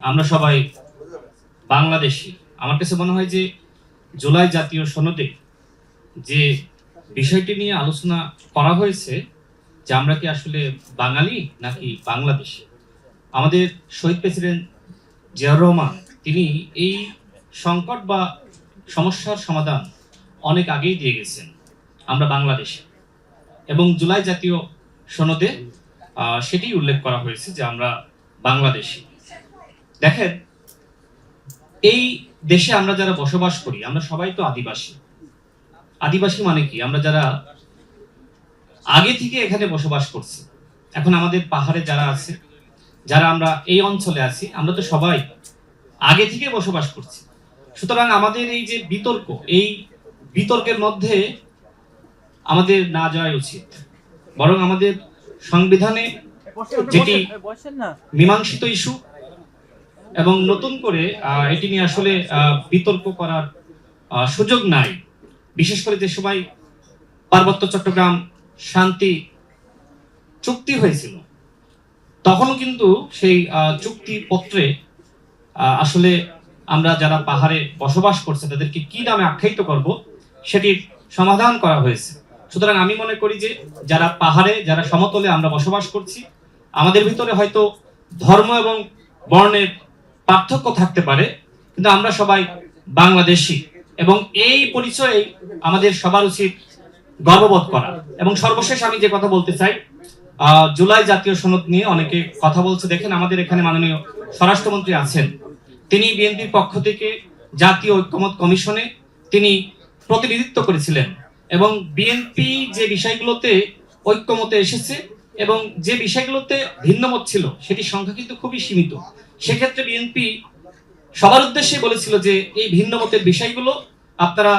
আমরা সবাই বাংলাদেশী। আমার কাছে মনে হয় যে জুলাই জাতীয় সনদে যে বিষয়টি নিয়ে আলোচনা করা হয়েছে যে আমরা কি আসলে বাঙালি নাকি বাংলাদেশী। আমাদের শহীদ প্রেসিডেন্ট জিয়াউর রহমান তিনি এই সংকট বা সমস্যার সমাধান অনেক আগেই দিয়ে গেছেন। আমরা বাংলাদেশী এবং জুলাই জাতীয় সনদে সেটি উল্লেখ করা হয়েছে যে আমরা বাংলাদেশী। দেখেন, এই দেশে আমরা যারা বসবাস করি আমরা সবাই তো আদিবাসী। আদিবাসী মানে কি? আমরা যারা আগে থেকে এখানে বসবাস করছি। এখন আমাদের পাহাড়ে যারা আছে, যারা আমরা এই অঞ্চলে আছি, আমরা তো সবাই আগে থেকে বসবাস করছি। সুতরাং আমাদের এই যে বিতর্ক, এই বিতর্কের মধ্যে আমাদের না যাওয়া উচিত। বরং আমাদের সংবিধানে যেটি মীমাংসিত ইস্যু এবং নতুন করে এটি নিয়ে আসলে বিতর্ক করার সুযোগ নাই। বিশেষ করে যে সময় পার্বত্য চট্টগ্রাম শান্তি চুক্তি হয়েছিল, তখনও কিন্তু সেই চুক্তিপত্রে আসলে আমরা যারা পাহাড়ে বসবাস করছে তাদেরকে কি নামে আখ্যায়িত করব সেটির সমাধান করা হয়েছে। সুতরাং আমি মনে করি যে যারা পাহাড়ে, যারা সমতলে আমরা বসবাস করছি, আমাদের ভিতরে হয়তো ধর্ম এবং বর্ণের পার্থক্য থাকতে পারে, কিন্তু আমরা সবাই বাংলাদেশী এবং এই পরিচয়ে আমাদের সবার উচিত গর্ববোধ করা। এবং সর্বশেষ আমি যে কথা বলতে চাই, জুলাই জাতীয় সনদ নিয়ে অনেকে কথা বলছে। দেখেন, আমাদের এখানে মাননীয় স্বরাষ্ট্রমন্ত্রী আছেন, তিনি বিএনপির পক্ষ থেকে জাতীয় ঐক্যমত কমিশনে তিনি প্রতিনিধিত্ব করেছিলেন এবং বিএনপি যে বিষয়গুলোতে ঐক্যমতে এসেছে এবং যে বিষয়গুলোতে ভিন্নমত ছিল সেটির সংখ্যা কিন্তু খুবই সীমিত। সেক্ষেত্রে বিএনপি সবার উদ্দেশ্যে বলেছিল যে এই ভিন্নমতের বিষয়গুলো আপনারা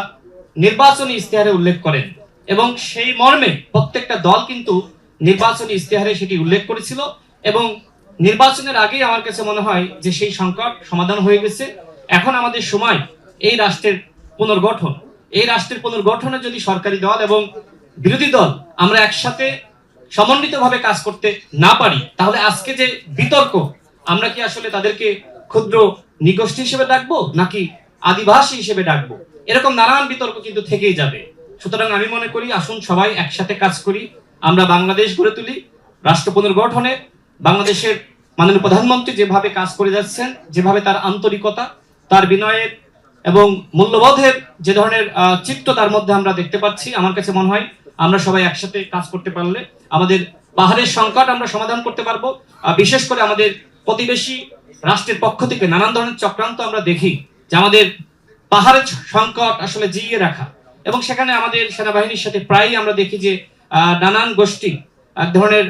নির্বাচনী ইশতেহারে উল্লেখ করেন, এবং সেই মর্মে প্রত্যেকটা দল কিন্তু নির্বাচনী ইশতেহারে সেটি উল্লেখ করেছিল এবং নির্বাচনের আগেই আমার কাছে মনে হয় যে সেই সংকট সমাধান হয়ে গেছে। এখন আমাদের সময় এই রাষ্ট্রের পুনর্গঠন। এই রাষ্ট্রের পুনর্গঠনে যদি সরকারি দল এবং বিরোধী দল আমরা একসাথে সমন্বিতভাবে কাজ করতে না পারি, তাহলে আজকে যে বিতর্ক, আমরা কি আসলে তাদেরকে ক্ষুদ্র নিগোষ্ঠী হিসেবে ডাকবো নাকি আদিবাসী হিসেবে ডাকবো? এরকম নানান বিতর্ক কিন্তু থেকেই যাবে। সুতরাং আমি মনে করি আসুন সবাই একসাথে কাজ করি, আমরা বাংলাদেশ গড়ে তুলি। রাষ্ট্র পুনর্গঠনে বাংলাদেশের মাননীয় প্রধানমন্ত্রী যেভাবে কাজ করে যাচ্ছেন, যেভাবে তার আন্তরিকতা, তার বিনয়ের এবং মূল্যবোধের যে ধরনের চিত্র তার মধ্যে আমরা দেখতে পাচ্ছি, আমার কাছে মনে হয় আমরা সবাই একসাথে কাজ করতে পারলে আমাদের পাহাড়ের সংকট আমরা সমাধান করতে পারবো। বিশেষ করে আমাদের প্রতিবেশী রাষ্ট্রের পক্ষ থেকে নানান ধরনের চক্রান্ত আমরা দেখি যে আমাদের পাহাড়ের সংকট আসলে জিইয়ে রাখা, এবং সেখানে আমাদের সেনাবাহিনীর সাথে প্রায়ই আমরা দেখি যে নানান গোষ্ঠী এক ধরনের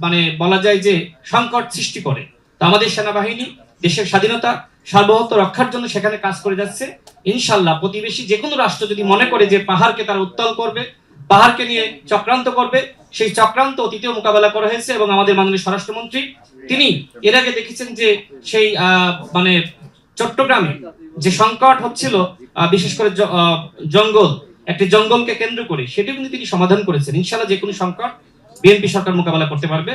মানে বলা যায় যে সংকট সৃষ্টি করে। তো আমাদের সেনাবাহিনী দেশের স্বাধীনতা সার্বভৌমত্ব রক্ষার জন্য সেখানে কাজ করে যাচ্ছে। ইনশাল্লাহ প্রতিবেশী যে কোনো রাষ্ট্র যদি মনে করে যে পাহাড়কে তারা উত্তাল করবে, পাহাড়কে নিয়ে চক্রান্ত করবে, সেই চক্রান্ত অতীতেও মোকাবেলা করা হয়েছে এবং আমাদের মাননীয় স্বরাষ্ট্রমন্ত্রী তিনি এর আগে দেখেছেন যে সেই মানে চট্টগ্রামে যে সংকট হচ্ছিল, বিশেষ করে জঙ্গল, একটি জঙ্গলকে কেন্দ্র করে, সেটিও কিন্তু তিনি সমাধান করেছেন। ইনশাল্লাহ যে কোনো সংকট বিএনপি সরকার মোকাবেলা করতে পারবে।